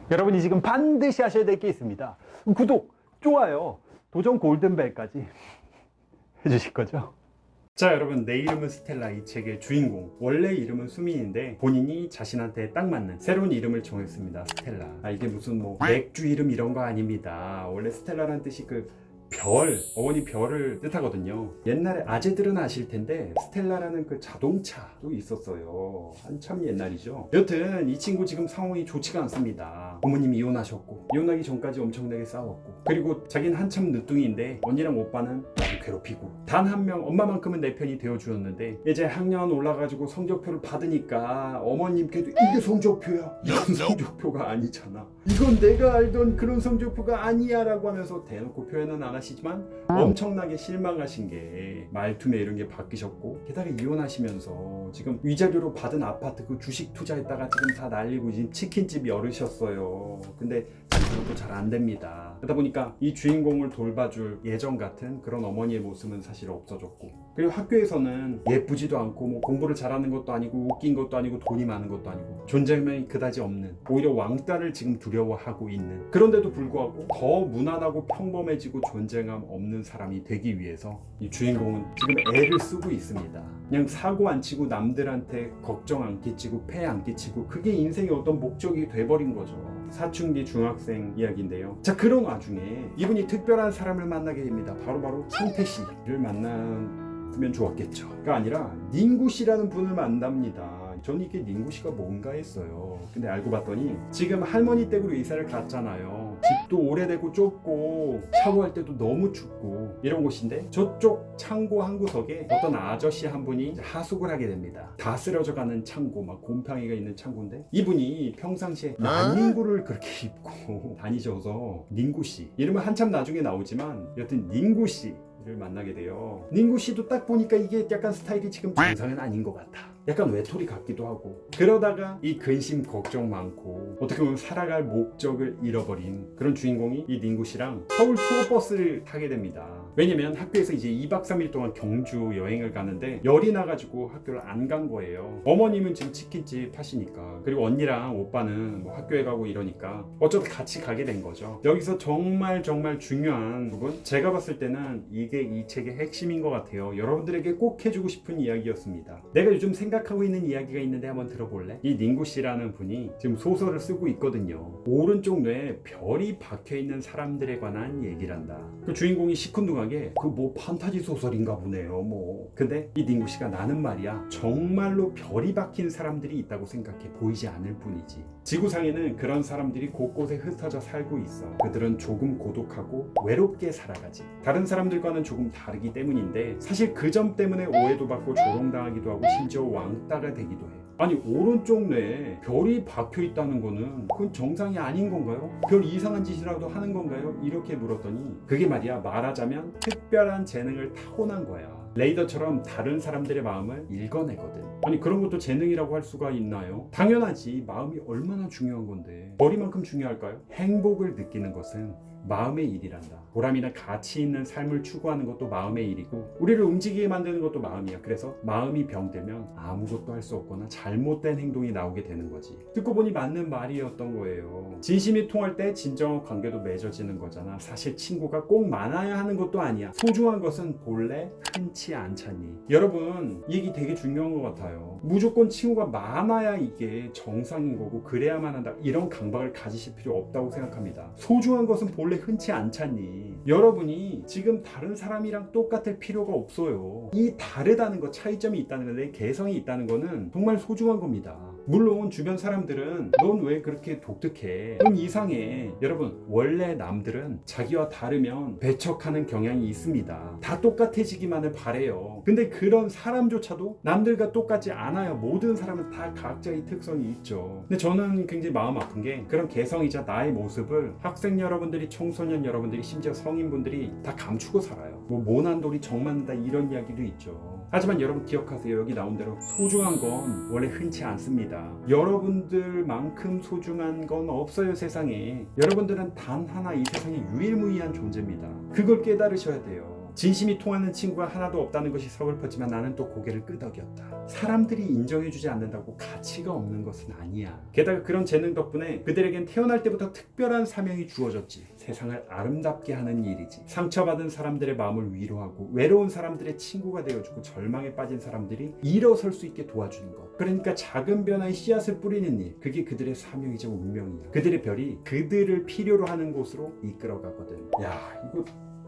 여러분이 지금 반드시 하셔야 될 게 있습니다. 구독, 좋아요, 도전 골든벨까지 해주실 거죠? 자, 여러분, 내 이름은 스텔라, 이 책의 주인공, 원래 이름은 수민인데 본인이 자신한테 딱 맞는 새로운 이름을 정했습니다. 스텔라. 이게 무슨 뭐 맥주 이름 이런 거 아닙니다. 원래 스텔라라는 뜻이 별, 어머니 별을 뜻하거든요. 옛날에 아재들은 아실 텐데 스텔라라는 그 자동차도 있었어요. 한참 옛날이죠. 여튼 이 친구 지금 상황이 좋지가 않습니다. 부모님이 이혼하셨고, 이혼하기 전까지 엄청나게 싸웠고, 그리고 자기는 한참 늦둥이인데 언니랑 오빠는 나도 괴롭히고, 단 한 명 엄마만큼은 내 편이 되어주었는데 이제 학년 올라가지고 성적표를 받으니까 어머님께도 이게 성적표야, 이건 성적표가 아니잖아, 이건 내가 알던 그런 성적표가 아니야 라고 하면서 대놓고 표현은 안 하시지만 엄청나게 실망하신 게 말투나 이런 게 바뀌셨고, 게다가 이혼하시면서 지금 위자료로 받은 아파트 그 주식 투자했다가 지금 다 날리고 지금 치킨집 열으셨어요. 근데 그것도 잘 안 됩니다. 그러다 보니까 이 주인공을 돌봐줄 예전 같은 그런 어머니의 모습은 사실 없어졌고, 그리고 학교에서는 예쁘지도 않고 뭐 공부를 잘하는 것도 아니고 웃긴 것도 아니고 돈이 많은 것도 아니고 존재감이 그다지 없는, 오히려 왕따를 지금 두려워하고 있는, 그런데도 불구하고 더 무난하고 평범해지고 존재감 없는 사람이 되기 위해서 이 주인공은 지금 애를 쓰고 있습니다. 그냥 사고 안 치고 남들한테 걱정 안 끼치고 폐 안 끼치고, 그게 인생의 어떤 목적이 돼버린 거죠. 사춘기 중학생 이야기인데요. 자, 그런 와중에 이분이 특별한 사람을 만나게 됩니다. 바로 성태 씨를 만나면 좋았겠죠. 가 아니라 닝구 씨라는 분을 만납니다. 저는 이게 닝구 씨가 뭔가 했어요. 근데 알고 봤더니 지금 할머니 댁으로 이사를 갔잖아요. 집도 오래되고 좁고 샤워할 때도 너무 춥고 이런 곳인데, 저쪽 창고 한 구석에 어떤 아저씨 한 분이 하숙을 하게 됩니다. 다 쓰러져가는 창고, 막 곰팡이가 있는 창고인데, 이분이 평상시에 닝구를 그렇게 입고 다니셔서 닝구 씨, 이름은 한참 나중에 나오지만 여튼 닝구 씨 를 만나게 돼요. 닝구 씨도 딱 보니까 이게 약간 스타일이 지금 정상은 아닌 것 같아. 약간 외톨이 같기도 하고, 그러다가 이 근심 걱정 많고 어떻게 보면 살아갈 목적을 잃어버린 그런 주인공이 이 닝구 씨랑 서울 투어버스를 타게 됩니다. 왜냐면 학교에서 이제 2박 3일 동안 경주 여행을 가는데 열이 나가지고 학교를 안 간 거예요. 어머님은 지금 치킨집 하시니까, 그리고 언니랑 오빠는 뭐 학교에 가고 이러니까 어쩌다 같이 가게 된 거죠. 여기서 정말 중요한 부분, 제가 봤을 때는 이게 이 책의 핵심인 것 같아요. 여러분들에게 꼭 해주고 싶은 이야기였습니다. 내가 요즘 생각하고 있는 이야기가 있는데 한번 들어볼래? 이 닝구 씨라는 분이 지금 소설을 쓰고 있거든요. 오른쪽 뇌에 별이 박혀있는 사람들에 관한 얘기를 한다. 그 주인공이 시큰둥하게 그 뭐 판타지 소설인가 보네요 뭐. 근데 이 닝구 씨가 나는 말이야 정말로 별이 박힌 사람들이 있다고 생각해. 보이지 않을 뿐이지. 지구상에는 그런 사람들이 곳곳에 흩어져 살고 있어. 그들은 조금 고독하고 외롭게 살아가지. 다른 사람들과는 조금 다르기 때문인데, 사실 그 점 때문에 오해도 받고 조롱당하기도 하고 심지어 왕따가 되기도 해. 아니, 오른쪽 뇌에 별이 박혀 있다는 거는 그건 정상이 아닌 건가요? 별 이상한 짓이라도 하는 건가요? 이렇게 물었더니 그게 말이야, 말하자면 특별한 재능을 타고난 거야. 레이더처럼 다른 사람들의 마음을 읽어내거든. 아니, 그런 것도 재능이라고 할 수가 있나요? 당연하지. 마음이 얼마나 중요한 건데 머리만큼 중요할까요? 행복을 느끼는 것은 마음의 일이란다. 보람이나 가치 있는 삶을 추구하는 것도 마음의 일이고, 우리를 움직이게 만드는 것도 마음이야. 그래서 마음이 병들면 아무것도 할 수 없거나 잘못된 행동이 나오게 되는 거지. 듣고 보니 맞는 말이었던 거예요. 진심이 통할 때 진정한 관계도 맺어지는 거잖아. 사실 친구가 꼭 많아야 하는 것도 아니야. 소중한 것은 본래 흔치 않잖니. 여러분, 이 얘기 되게 중요한 것 같아요. 무조건 친구가 많아야 이게 정상인 거고 그래야만 한다, 이런 강박을 가지실 필요 없다고 생각합니다. 소중한 것은 본래 흔치 않잖니. 여러분이 지금 다른 사람이랑 똑같을 필요가 없어요. 이 다르다는 거, 차이점이 있다는 거, 내 개성이 있다는 거는 정말 소중한 겁니다. 물론 주변 사람들은 넌 왜 그렇게 독특해, 넌 이상해. 여러분, 원래 남들은 자기와 다르면 배척하는 경향이 있습니다. 다 똑같아지기만을 바래요. 근데 그런 사람조차도 남들과 똑같지 않아요. 모든 사람은 다 각자의 특성이 있죠. 근데 저는 굉장히 마음 아픈 게, 그런 개성이자 나의 모습을 학생 여러분들이, 청소년 여러분들이, 심지어 성인분들이 다 감추고 살아요. 뭐 모난 돌이 정 맞는다 이런 이야기도 있죠. 하지만 여러분 기억하세요. 여기 나온 대로 소중한 건 원래 흔치 않습니다. 여러분들만큼 소중한 건 없어요, 세상에. 여러분들은 단 하나 이 세상에 유일무이한 존재입니다. 그걸 깨달으셔야 돼요. 진심이 통하는 친구가 하나도 없다는 것이 서글펐지만 나는 또 고개를 끄덕였다. 사람들이 인정해주지 않는다고 가치가 없는 것은 아니야. 게다가 그런 재능 덕분에 그들에겐 태어날 때부터 특별한 사명이 주어졌지. 세상을 아름답게 하는 일이지. 상처받은 사람들의 마음을 위로하고 외로운 사람들의 친구가 되어주고 절망에 빠진 사람들이 일어설 수 있게 도와주는 것. 그러니까 작은 변화의 씨앗을 뿌리는 일, 그게 그들의 사명이자 운명이야. 그들의 별이 그들을 필요로 하는 곳으로 이끌어가거든. 야, 이거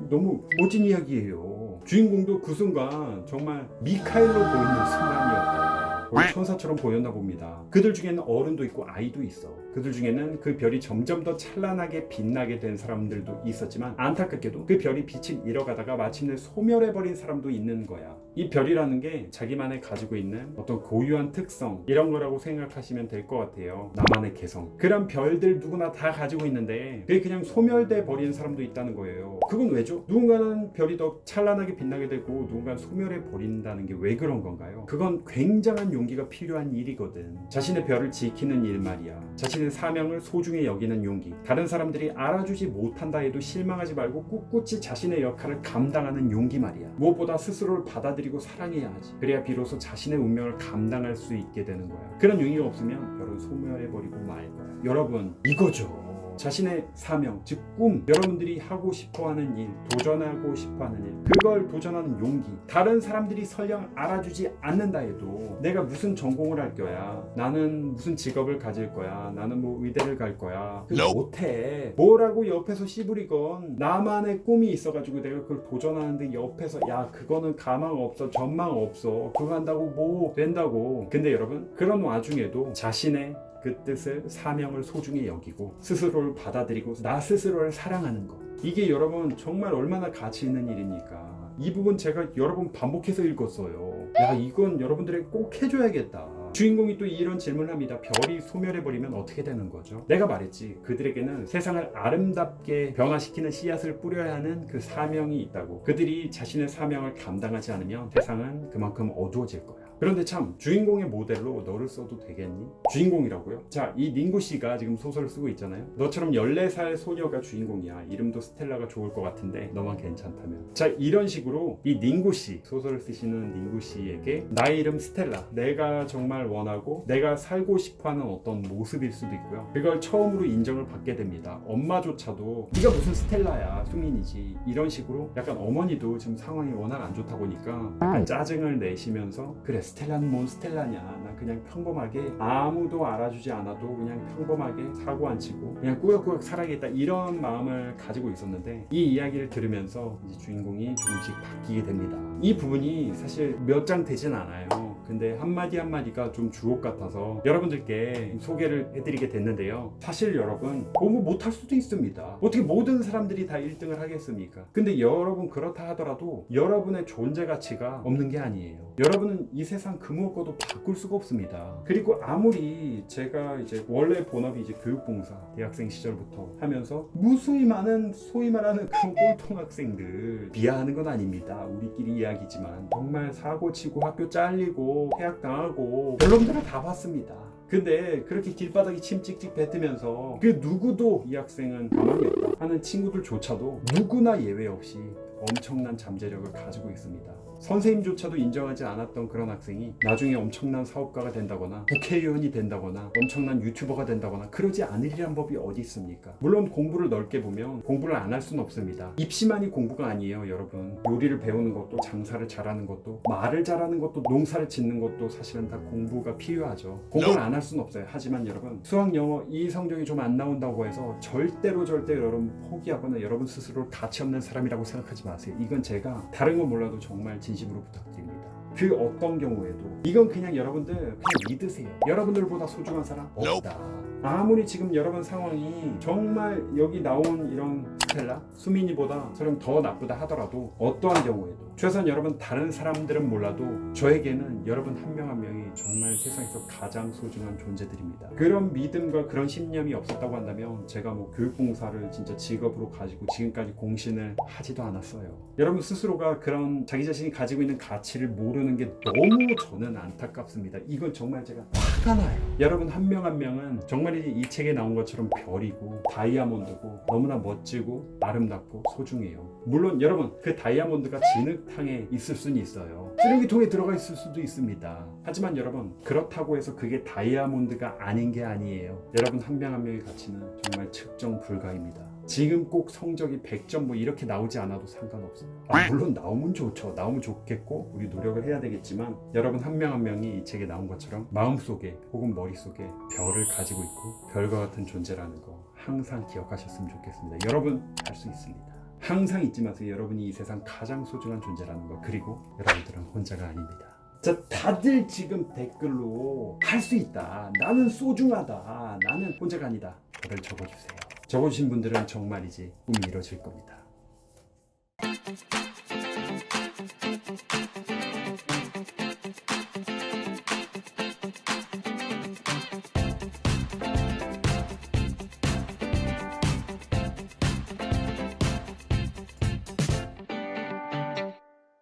너무 멋진 이야기예요. 주인공도 그 순간 정말 미카엘로 보이는 순간이었다. 거의 천사처럼 보였나 봅니다. 그들 중에는 어른도 있고 아이도 있어. 그들 중에는 그 별이 점점 더 찬란하게 빛나게 된 사람들도 있었지만 안타깝게도 그 별이 빛을 잃어가다가 마침내 소멸해버린 사람도 있는 거야. 이 별이라는 게 자기만의 가지고 있는 어떤 고유한 특성, 이런 거라고 생각하시면 될 것 같아요. 나만의 개성. 그런 별들 누구나 다 가지고 있는데 그게 그냥 소멸돼 버린 사람도 있다는 거예요. 그건 왜죠? 누군가는 별이 더 찬란하게 빛나게 되고 누군가는 소멸해 버린다는 게 왜 그런 건가요? 그건 굉장한 용기가 필요한 일이거든. 자신의 별을 지키는 일 말이야. 자신의 사명을 소중히 여기는 용기. 다른 사람들이 알아주지 못한다 해도 실망하지 말고 꿋꿋이 자신의 역할을 감당하는 용기 말이야. 무엇보다 스스로를 받아들이고 사랑해야 하지. 그래야 비로소 자신의 운명을 감당할 수 있게 되는 거야. 그런 용기가 없으면 별은 소멸해버리고 말 거야. 여러분, 이거죠. 자신의 사명, 즉 꿈, 여러분들이 하고 싶어하는 일, 도전하고 싶어하는 일, 그걸 도전하는 용기. 다른 사람들이 설령 알아주지 않는다 해도 내가 무슨 전공을 할 거야, 나는 무슨 직업을 가질 거야, 나는 뭐 의대를 갈 거야, 그거 못해. 뭐라고 옆에서 씨부리건 나만의 꿈이 있어가지고 내가 그걸 도전하는데 옆에서 야 그거는 가망 없어, 전망 없어, 그거 한다고 뭐 된다고. 근데 여러분, 그런 와중에도 자신의 그 뜻을, 사명을 소중히 여기고 스스로를 받아들이고 나 스스로를 사랑하는 것, 이게 여러분 정말 얼마나 가치 있는 일입니까? 이 부분 제가 여러 번 반복해서 읽었어요. 야, 이건 여러분들에게 꼭 해줘야겠다. 주인공이 또 이런 질문을 합니다. 별이 소멸해버리면 어떻게 되는 거죠? 내가 말했지, 그들에게는 세상을 아름답게 변화시키는 씨앗을 뿌려야 하는 그 사명이 있다고. 그들이 자신의 사명을 감당하지 않으면 세상은 그만큼 어두워질 거야. 그런데 참, 주인공의 모델로 너를 써도 되겠니? 주인공이라고요? 자, 이 닝구 씨가 지금 소설을 쓰고 있잖아요. 너처럼 14살 소녀가 주인공이야. 이름도 스텔라가 좋을 것 같은데 너만 괜찮다면. 자, 이런 식으로 이 닝구 씨, 소설을 쓰시는 닝구 씨에게 나의 이름 스텔라, 내가 정말 원하고 내가 살고 싶어하는 어떤 모습일 수도 있고요. 그걸 처음으로 인정을 받게 됩니다. 엄마조차도 네가 무슨 스텔라야, 수민이지, 이런 식으로. 약간 어머니도 지금 상황이 워낙 안 좋다 보니까 약간 짜증을 내시면서 그래, 스텔라는 뭔 스텔라냐, 난 그냥 평범하게 아무도 알아주지 않아도 그냥 평범하게 사고 안 치고 그냥 꾸역꾸역 살아야겠다, 이런 마음을 가지고 있었는데 이 이야기를 들으면서 이제 주인공이 조금씩 바뀌게 됩니다. 이 부분이 사실 몇 장 되진 않아요. 근데 한마디 한마디가 좀 주옥 같아서 여러분들께 소개를 해드리게 됐는데요. 사실 여러분, 공부 못할 수도 있습니다. 어떻게 모든 사람들이 다 1등을 하겠습니까? 근데 여러분, 그렇다 하더라도 여러분의 존재 가치가 없는 게 아니에요. 여러분은 이 세상 그 무엇과도 바꿀 수가 없습니다. 그리고 아무리 제가 이제 원래 본업이 이제 교육봉사, 대학생 시절부터 하면서 무수히 많은 소위 말하는 그런 꼴통 학생들 비하하는 건 아닙니다. 우리끼리 이야기지만 정말 사고치고 학교 잘리고 퇴학당하고 별놈들을 다 봤습니다. 근데 그렇게 길바닥에 침 찍찍 뱉으면서 그 누구도 이 학생은 가만히 없다 하는 친구들조차도 누구나 예외 없이 엄청난 잠재력을 가지고 있습니다. 선생님조차도 인정하지 않았던 그런 학생이 나중에 엄청난 사업가가 된다거나 국회의원이 된다거나 엄청난 유튜버가 된다거나 그러지 않으리란 법이 어디 있습니까? 물론 공부를 넓게 보면 공부를 안 할 수는 없습니다. 입시만이 공부가 아니에요, 여러분. 요리를 배우는 것도, 장사를 잘하는 것도, 말을 잘하는 것도, 농사를 짓는 것도 사실은 다 공부가 필요하죠. 공부를 안 할 수는 없어요. 하지만 여러분, 수학, 영어 이 성적이 좀 안 나온다고 해서 절대로 여러분 포기하거나 여러분 스스로를 가치 없는 사람이라고 생각하지 마세요. 이건 제가 다른 건 몰라도 정말 진심으로 부탁드립니다. 그 어떤 경우에도 이건 그냥 여러분들 그냥 믿으세요. 여러분들보다 소중한 사람 없다. 아무리 지금 여러분 상황이 정말 여기 나온 이런 스텔라, 수민이보다 저랑 더 나쁘다 하더라도 어떠한 경우에도 최소한 여러분 다른 사람들은 몰라도 저에게는 여러분 한 명 한 명이 정말 세상에서 가장 소중한 존재들입니다. 그런 믿음과 그런 신념이 없었다고 한다면 제가 뭐 교육봉사를 진짜 직업으로 가지고 지금까지 공신을 하지도 않았어요. 여러분 스스로가 그런 자기 자신이 가지고 있는 가치를 모르는 게 너무 저는 안타깝습니다. 이건 정말 제가 화가 나요. 여러분 한 명 한 명은 정말 정말 이 책에 나온 것처럼 별이고 다이아몬드고 너무나 멋지고 아름답고 소중해요. 물론 여러분 그 다이아몬드가 진흙탕에 있을 수는 있어요. 쓰레기통에 들어가 있을 수도 있습니다. 하지만 여러분 그렇다고 해서 그게 다이아몬드가 아닌 게 아니에요. 여러분 한 명 한 명의 가치는 정말 측정 불가입니다. 지금 꼭 성적이 100점 뭐 이렇게 나오지 않아도 상관없어요. 물론 나오면 좋죠. 나오면 좋겠고 우리 노력을 해야 되겠지만 여러분 한 명 한 명이 이 책에 나온 것처럼 마음속에 혹은 머릿속에 별을 가지고 있고 별과 같은 존재라는 거 항상 기억하셨으면 좋겠습니다. 여러분 할 수 있습니다. 항상 잊지 마세요. 여러분이 이 세상 가장 소중한 존재라는 거. 그리고 여러분들은 혼자가 아닙니다. 자, 다들 지금 댓글로 할 수 있다, 나는 소중하다, 나는 혼자가 아니다, 글을 적어주세요. 적어주신 분들은 정말이지 꿈이 이루어질 겁니다.